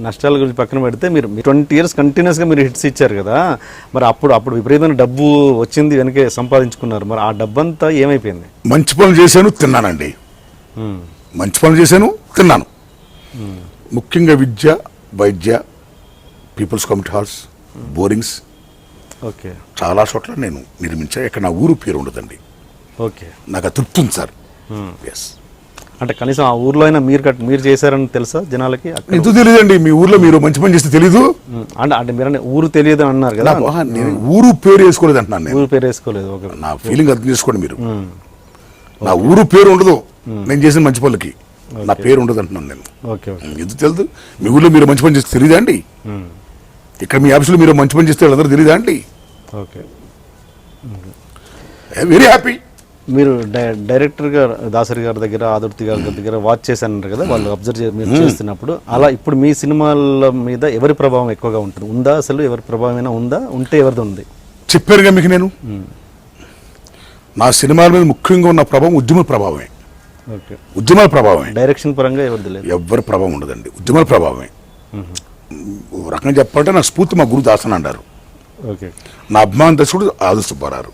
నష్టాల గురించి పక్కన పెడితే మీరు 20 years కంటిన్యూస్గా మీరు హిట్స్ ఇచ్చారు కదా, మరి అప్పుడు విపరీతమైన డబ్బు వచ్చింది, వెనకే సంపాదించుకున్నారు, మరి ఆ డబ్బంతా ఏమైపోయింది? మంచి పనులు చేశాను, తిన్నానండి. మంచి పనులు చేశాను, తిన్నాను. ముఖ్యంగా విద్య, వైద్య, పీపుల్స్ కమ్యూనిటీ హాల్స్, బోరింగ్స్ ఓకే చాలా చోట్ల నేను నిర్మించా. ఇక్కడ నా ఊరు పేరు ఉండదండి. ఓకే, నాకు తృప్తి ఉంది సార్. ఎస్, అంటే కనీసం ఆ ఊర్లో అయినా మీరు చేశారని తెలుసా జనాలకి? ఎందుకు తెలియదండి? మీ ఊర్లో మీరు మంచి పని చేస్తే తెలీదు అంటే మీరు ఊరు తెలియదు అన్నారు కదా. నేను ఊరు పేరు వేసుకోలేదు అంటున్నాను. నేను ఊరు పేరు వేసుకోలేదు. ఓకే, నా ఫీలింగ్ అర్థం చేసుకోండి మీరు. నా ఊరు పేరు ఉండదు నేను చేసిన మంచి పనులకి, నా పేరు ఉండదు అంటున్నాను నేను. ఓకే, ఎందుకు తెలుదు? మీ ఊర్లో మీరు మంచి పని చేస్తే తెలియదా అండి? ఇక్కడ మీ ఆఫీస్లో మీరు మంచి పని చేస్తే వాళ్ళందరూ తెలియదా అండి? Okay, very happy. మీరు డైరెక్టర్గా దాసరి గారి దగ్గర, ఆదుర్తి గారి దగ్గర వాచ్ చేశానంటారు కదా, వాళ్ళు అబ్జర్వ్ మీరు చేస్తున్నప్పుడు, అలా ఇప్పుడు మీ సినిమాల మీద ఎవరి ప్రభావం ఎక్కువగా ఉంటుంది? ఉందా అసలు? ఎవరి ప్రభావం అయినా ఉందా? ఉంటే ఎవరిది ఉంది? చెప్పారుగా మీకు నేను. నా సినిమాల మీద ముఖ్యంగా ఉన్న ప్రభావం ఉద్యమ ప్రభావమే. ఓకే, ఉద్యమాల ప్రభావమే. డైరెక్షన్ పరంగా ఎవరిది లేదు? ఎవరి ప్రభావం ఉండదండి, ఉద్యమాల ప్రభావమే. ఓ రకంగా చెప్పాలంటే నా స్ఫూర్తి మా గురు దాసన్ అంటారు. ఓకే, నా అభిమాన దర్శకుడు ఆదు సుబ్బారావు.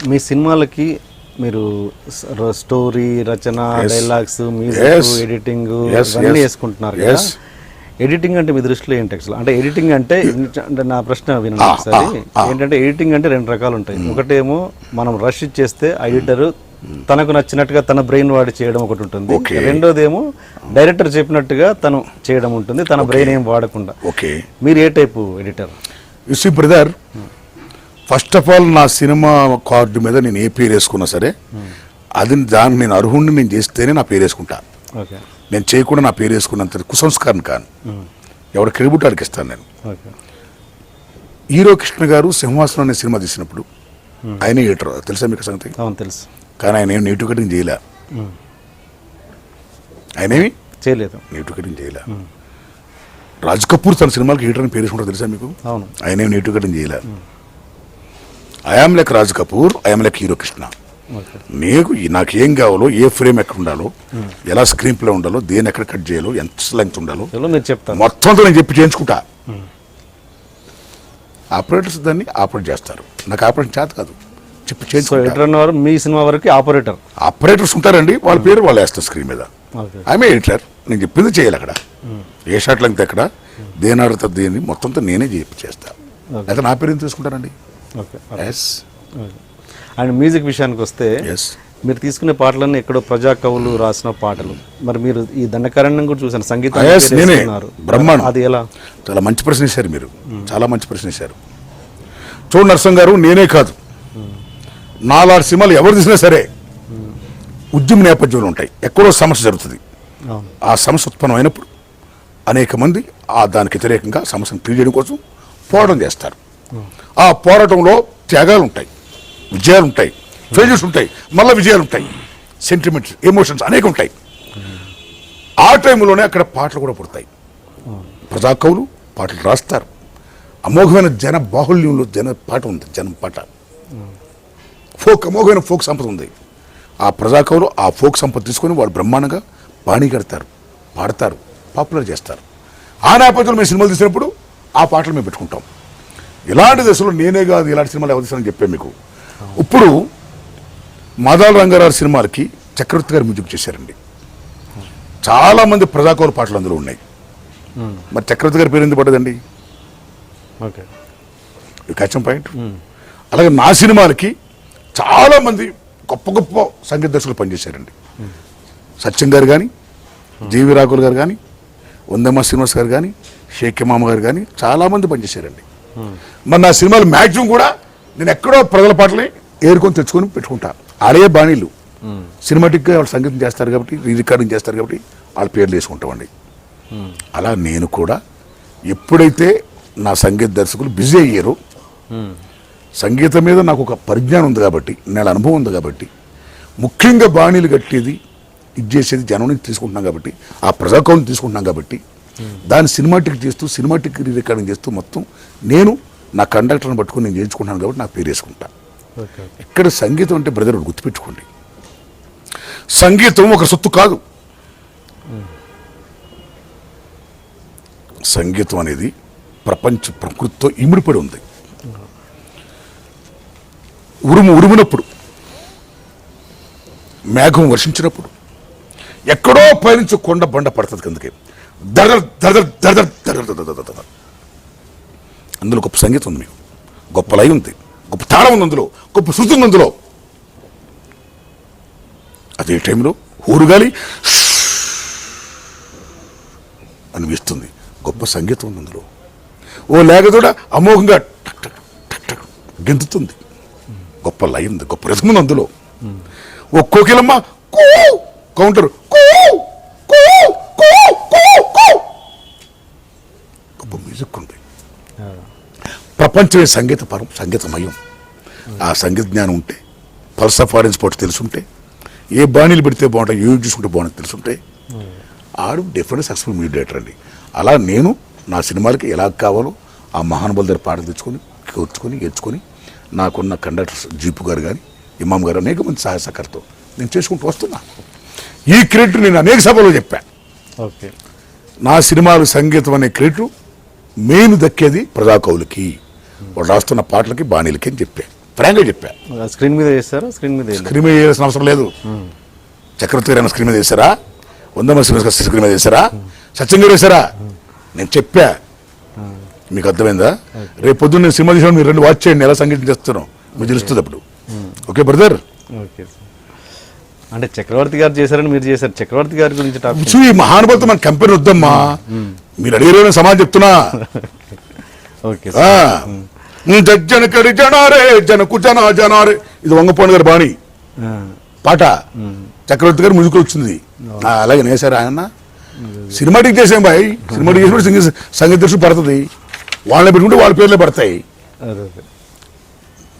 మీ సినిమాలకి మీరు స్టోరీ రచన, డైలాగ్స్, మ్యూజిక్, ఎడిటింగ్ ఇవన్నీ వేసుకుంటున్నారు కదా. ఎడిటింగ్ అంటే మీ దృష్టిలో ఏంటి అసలు? అంటే ఎడిటింగ్ అంటే నా ప్రశ్న వినండి ఒకసారి. ఏంటంటే ఎడిటింగ్ అంటే 2 రకాలు ఉంటాయి. ఒకటేమో మనం రష్ ఇచ్చేస్తే ఎడిటర్ తనకు నచ్చినట్టుగా తన బ్రెయిన్ వాడి చేయడం ఒకటి ఉంటుంది. రెండోదేమో డైరెక్టర్ చెప్పినట్టుగా తను చేయడం ఉంటుంది, తన బ్రెయిన్ ఏం వాడకుండా. మీరు ఏ type editor? Brother, first of all నా సినిమా కార్డు మీద నేను ఏ పేరు వేసుకున్నా సరే, దాన్ని నేను అర్హుడిని నేను చేస్తేనే నా పేరు వేసుకుంటా. నేను చేయకుండా నా పేరు వేసుకున్నంత కుసంస్కారం కాను. ఎవడ క్రెడిట్ వాడికి ఇస్తాను నేను. హీరో కృష్ణ గారు సింహాసనం అనే సినిమా తీసినప్పుడు ఆయనే ఎడిటర్, తెలుసా మీకు సంగతి? తెలుసు. కానీ ఆయన ఏం నెగిటివ్ కటింగ్ చేయలే. ఆయనేమి చేయలేదు, నెగిటివ్ కటింగ్ చేయలే. రాజ్ కపూర్ తన సినిమాలకి ఎడిటర్ అని పేరు వేసుకుంటారు, తెలుసా మీకు? ఆయనేమి నెగిటివ్ కటింగ్ చేయలే. I'm like Raj Kapoor, I'm like hero Krishna. నాకేం కావాలో, ఏ ఫ్రేమ్ ఎక్కడ ఉండాలో, ఎలా స్క్రీన్ ప్లే ఉండాలో, దేని ఎక్కడ కట్ చేయాలో, ఎంత లెంగ్త్ ఉండాలో మొత్తంతో నేను చెప్పి చేయించుకుంటా. ఆపరేటర్స్ దాన్ని ఆపరేట్ చేస్తారు, నాకు ఆపరేషన్ చేత కాదు, చెప్పి చేయించుకుంటారు. మీ సినిమా వరకు ఆపరేటర్స్ ఉంటారండి, వాళ్ళ పేరు వాళ్ళు వేస్తారు స్క్రీన్ మీద. ఐఎమ్ ఎడిటర్, నేను చెప్పింది చేయాలి. అక్కడ ఏ షాట్ లెంగ్త్ ఎక్కడ, దేని ఆడుతుంది, దేని మొత్తంతో నేనే చెప్పి చేస్తాను. అయితే నా పేరు ఏం తీసుకుంటారండి. అండ్ మ్యూజిక్ విషయానికి వస్తే, మీరు తీసుకునే పాటలన్నీ ఎక్కడో ప్రజా కవులు రాసిన పాటలు. మరి మీరు ఈ దండకారణ్యం కూడా చూసాను, సంగీతం బ్రహ్మాండం. అది ఎలా? చాలా మంచి ప్రశ్న వేశారు మీరు, చాలా మంచి ప్రశ్న వేశారు. చూడు నరసింహ గారు, నేనే కాదు, నాలాంటి సినిమాలు ఎవరు తీసినా సరే ఉద్యమ నేపథ్యంలో ఉంటాయి. ఎక్కడో సమస్య జరుగుతుంది, ఆ సమస్య ఉత్పన్నం అయినప్పుడు అనేక మంది దానికి వ్యతిరేకంగా సమస్యను క్లియర్ చేయడం కోసం పోరాటం చేస్తారు. ఆ పోరాటంలో త్యాగాలు ఉంటాయి, విజయాలు ఉంటాయి, ఫెయిల్యూర్స్ ఉంటాయి, మళ్ళీ విజయాలు ఉంటాయి, సెంటిమెంట్స్, ఎమోషన్స్ అనేక ఉంటాయి. ఆ టైంలోనే అక్కడ పాటలు కూడా పుడతాయి. ప్రజాకవులు పాటలు రాస్తారు. అమోఘమైన జన బాహుళ్యంలో పాట ఉంది, జనం పాట, అమోఘమైన ఫోక్ సంపద ఉంది. ఆ ప్రజాకవులు ఆ ఫోక్ సంపద తీసుకొని వాళ్ళు బ్రహ్మాండంగా బాణీ కడతారు, పాడతారు, పాపులర్ చేస్తారు. ఆ నేపథ్యంలో మేము సినిమాలు తీసినప్పుడు ఆ పాటలు మేము పెట్టుకుంటాం. ఇలాంటి దశలో నేనే కాదు, ఇలాంటి సినిమాలు ఎవరు తీసానని చెప్పాను మీకు. ఇప్పుడు మాదాల రంగారావు సినిమాలకి చక్రవర్తి గారు మ్యూజిక్ చేశారండి. చాలామంది ప్రజాకౌలు పాటలు అందులో ఉన్నాయి. మరి చక్రవర్తి గారి పేరు ఎందుకు పడ్డదండి? Catch point. అలాగే నా సినిమాలకి చాలామంది గొప్ప గొప్ప సంగీత దర్శకులు పనిచేశారండి. సత్యం గారు కానీ, జీవి రాఘుల్ గారు కానీ, వందమ్మ శ్రీనివాస్ గారు కానీ, షేక్ మామ గారు కానీ చాలామంది పనిచేశారండి. మరి నా సినిమాలు మ్యాక్సిమం కూడా నేను ఎక్కడో ప్రజల పాటలే ఏరుకొని తెచ్చుకొని పెట్టుకుంటా. అదే బాణీలు సినిమాటిక్గా వాళ్ళు సంగీతం చేస్తారు కాబట్టి, రికార్డింగ్ చేస్తారు కాబట్టి వాళ్ళ పేర్లు వేసుకుంటామండి. అలా నేను కూడా ఎప్పుడైతే నా సంగీత దర్శకులు బిజీ అయ్యారో, సంగీతం మీద నాకు ఒక పరిజ్ఞానం ఉంది కాబట్టి, నేను అనుభవం ఉంది కాబట్టి, ముఖ్యంగా బాణీలు కట్టేది ఇది చేసేది జనం నుంచి తీసుకుంటున్నాం కాబట్టి, ఆ ప్రజాకౌలు తీసుకుంటున్నాం కాబట్టి, దాన్ని సినిమాటిక్ చేస్తూ సినిమాటిక్ రికార్డింగ్ చేస్తూ మొత్తం నేను నా కండక్టర్ని పట్టుకుని నేను చేయించుకుంటాను కాబట్టి నా పేరు వేసుకుంటా. ఇక్కడ సంగీతం అంటే బ్రదర్ గుర్తుపెట్టుకోండి, సంగీతం ఒక సొత్తు కాదు. సంగీతం అనేది ప్రపంచ ప్రకృతితో ఇమిడిపడి ఉంది. ఉరుమునప్పుడు, మేఘం వర్షించినప్పుడు, ఎక్కడో పైనుంచి కొండ బండ పడుతుంది కిందకి, దడ దడ దడ దడ దడ. అందులో గొప్ప సంగీతం ఉంది, మీకు గొప్ప లయ ఉంది, గొప్ప తాళం ఉంది, అందులో గొప్ప శృతి ఉంది అందులో. అదే టైంలో ఊరుగాలి అనిపిస్తుంది, గొప్ప సంగీతం ఉంది అందులో. ఓ లేగదోడ అమోఘంగా టక్ టక్ టక్ టక్ గెంతుతుంది, గొప్ప లయ ఉంది, గొప్ప రసం ఉంది అందులో. ఓ కోకిలమ్మ కౌంటర్ గొప్ప మ్యూజిక్ ఉంది. ప్రపంచమే సంగీతమయం. ఆ సంగీత జ్ఞానం ఉంటే, పల్స్ ఆఫ్ ఆరెంజ్ స్పాట్స్ తెలుసుంటే, ఏ బాణీలు పెడితే బాగుంటాయి, ఏం చూసుకుంటే బాగుంటుంది తెలుసుంటే, ఆడు డెఫినెట్ సక్సెస్ఫుల్ మ్యూజిక్ డైరెక్టర్ అండి. అలా నేను నా సినిమాలకి ఎలా కావాలో ఆ మహానుభావుల దగ్గర పాటలు తెచ్చుకొని ఏర్చుకొని నాకున్న కండక్టర్స్ జీపు గారు కానీ ఇమాం గారు అనేక మంది సహాయ సహకారంతో నేను చేసుకుంటూ వస్తున్నా. ఈ క్రెడిట్ నేను అనేక సభలో చెప్పాను. ఓకే, నా సినిమాలు సంగీతం అనే క్రెడిట్ మెయిన్ దక్కేది ప్రజాకవులకి, వాళ్ళు రాస్తున్న పాటలకి, బాణీలకి అని చెప్పా, ఫ్రాంక్గా చెప్పా. స్క్రీన్ మీద చేస్తారా? స్క్రీన్ మీద వేయాల్సిన అవసరం లేదు. చక్రవర్తి గారు స్క్రీన్ మీద వేశారా? వందమ స్క్రీన్ మీద వేశారా? సత్యం గారు వేశారా? నేను చెప్పా, మీకు అర్థమైందా? రేపు పొద్దున్న నేను సినిమా తీసిన మీరు 2 వాచ్ చేయండి, ఎలా సంగీతం చేస్తాను మీకు తెలుస్తుంది అప్పుడు. Okay brother? ఓకే. అంటే చక్రవర్తి గారు చేశారని మీరు చేశారు, చక్రవర్తి గారి గురించి ఈ మహానుభావులతో మన కంపెనీ వద్దమ్మా, మీరు అడిగిన సమాజం చెప్తున్నా. ఓకే, జనారే జనకు జనారే, ఇది వంగపోని గారు బాణి పాట, చక్రవర్తి గారు మ్యూజిక్ వచ్చింది. అలాగే నేసారు ఆయన. సినిమాటిక్ చేసాం బాయ్, సినిమాటిక్ చేసినప్పుడు సంగీత దర్శకుడు పడుతుంది, వాళ్ళని పెట్టుకుంటే వాళ్ళ పేర్లే పడతాయి.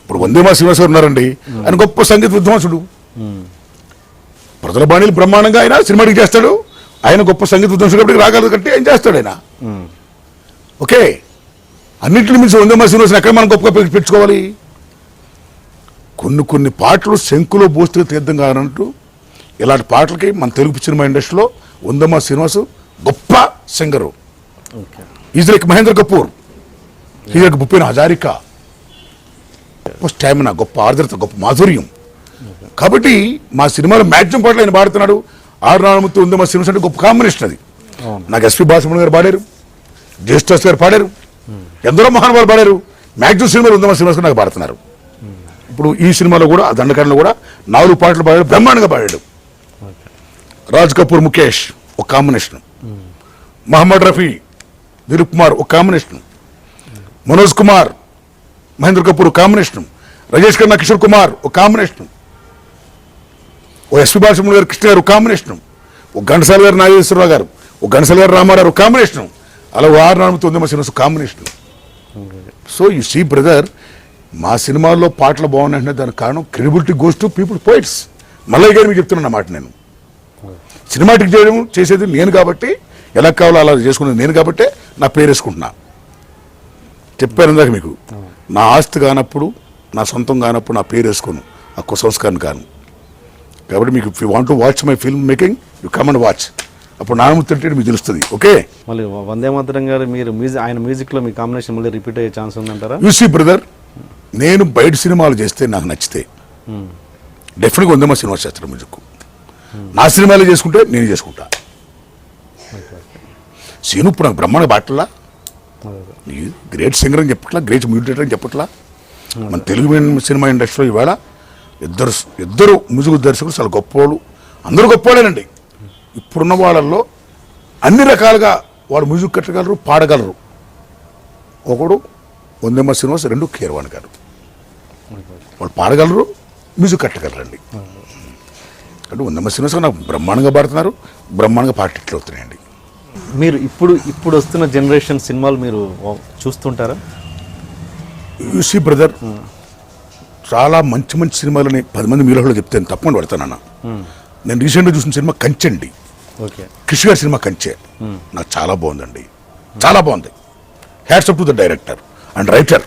ఇప్పుడు వందేమా శ్రీనివాస్ గారు ఉన్నారండి, ఆయన గొప్ప సంగీత విద్వాంసుడు, ప్రజల బాణీలు బ్రహ్మాండంగా ఆయన సినిమాటిక్ చేస్తాడు. ఆయన గొప్ప సంగీత విద్వాంసుడు కాబట్టి రాగలదు కంటే ఏం చేస్తాడు ఆయన. ఓకే, అన్నింటిని మించి వందేమా శ్రీనివాస్ ఎక్కడ మనం గొప్పగా పెట్టుకోవాలి. కొన్ని పాటలు శంకులో బోస్తుగా తీర్థం కావాలంటూ ఇలాంటి పాటలకి మన తెలుగు సినిమా ఇండస్ట్రీలో వందేమా శ్రీనివాస్ గొప్ప singer. Is like Mahendra Kapoor, is like Bhupen Hazarika. గొప్ప స్టామినా, గొప్ప ఆర్ద్రత, గొప్ప మాధుర్యం. కాబట్టి మా సినిమాలో మ్యాక్సిమం పాటలు ఆయన పాడుతున్నాడు. ఆర్ నారాయణమూర్తి వందేమా శ్రీనివాస్ అంటే గొప్ప కాంబినేషన్ అది. నాకు ఎస్పి బాలసుబ్రహ్మణ్యం గారు పాడారు, జ్యేష్ఠాస్ గారు పాడారు, ఎందరో మహానుభావులు పాడారు. మ్యాక్సిమం సినిమాలు వందేమా శ్రీనివాస్ నాకు పాడుతున్నారు. ఇప్పుడు ఈ సినిమాలో కూడా దండకారణలో కూడా 4 పాటలు పాడాడు, బ్రహ్మాండంగా పాడాడు. రాజ్ కపూర్ ముఖేష్ ఒక కాంబినేషన్, మహమ్మద్ రఫీ దిలీప్ కుమార్ ఒక కాంబినేషన్, మనోజ్ కుమార్ మహేంద్ర కపూర్ ఒక కాంబినేషన్, రాజేష్ ఖన్నా కిషోర్ కుమార్ ఒక కాంబినేషన్, ఓ ఎస్పి బాలసుబ్రహ్మణ్యం గారు కృష్ణ గారు ఒక కాంబినేషన్, ఒక ఘంటసాల గారు నాగేశ్వరరావు గారు, ఒక ఘంటసాల గారు రామారావు ఒక కాంబినేషన్, అలా 6-4-9 cinemas combination. So you see brother, మా సినిమాల్లో పాటలు బాగున్నాయంటే దానికి కారణం credibility goes to people poets. Mallayya గారు మీకు చెప్తున్నా మాట, నేను సినిమాటిక్ చేసేది నేను కాబట్టి, ఎలా కావాలో అలా చేసుకునేది నేను కాబట్టి నా పేరు వేసుకుంటున్నా. చెప్పాను ఇందాక మీకు, నా ఆస్తి కానప్పుడు, నా సొంతం కానప్పుడు నా పేరు వేసుకోను, ఆ కుసంస్కారం కాను. కాబట్టి మీకు if you want to watch my film making, you come and watch. అప్పుడు నానమూర్తి అంటే మీకు తెలుస్తుంది. ఓకే, మళ్ళీ వందే మాతరం గారు మీరు ఆయన మ్యూజిక్లో మీ కాంబినేషన్ మళ్ళీ రిపీట్ అయ్యే ఛాన్స్ ఉందంటారా? యూ సీ బ్రదర్, నేను బయట సినిమాలు చేస్తే నాకు నచ్చితే డెఫినెట్గా వందేమా సినిమా చేస్తాను మ్యూజిక్. నా సినిమాలు చేసుకుంటే నేను చేసుకుంటా. సీను ఇప్పుడు నాకు బ్రహ్మాండ బాటలా, గ్రేట్ సింగర్ అని చెప్పట్లా, గ్రేట్ మ్యూజిక్ అని చెప్పట్లా. మన తెలుగు సినిమా ఇండస్ట్రీలో ఇవాళ ఇద్దరు మ్యూజిక్ దర్శకులు చాలా గొప్పవాళ్ళు, అందరూ గొప్పవాళ్ళేనండి. ఇప్పుడున్న వాళ్ళల్లో అన్ని రకాలుగా వాళ్ళు మ్యూజిక్ కట్టగలరు, పాడగలరు. ఒకడు వందేమా శ్రీనివాస్, 2 కీరవాణి గారు. వాళ్ళు పాడగలరు, మ్యూజిక్ కట్టగలరండి. అంటే వందేమా శ్రీనివాస్ నాకు బ్రహ్మాండంగా పాడుతున్నారు, బ్రహ్మాండంగా పాటలు అవుతున్నాయండి. మీరు ఇప్పుడు వస్తున్న జనరేషన్ సినిమాలు మీరు చూస్తుంటారా? యూసీ బ్రదర్, చాలా మంచి సినిమాలని 10 మంది మీలో చెప్తాను, తప్పకుండా పడతానన్న. నేను రీసెంట్గా చూసిన సినిమా కంచె అండి. కృషి గారి సినిమా కంచె నాకు చాలా బాగుందండి, చాలా బాగుంది. Hats up to the director and writer.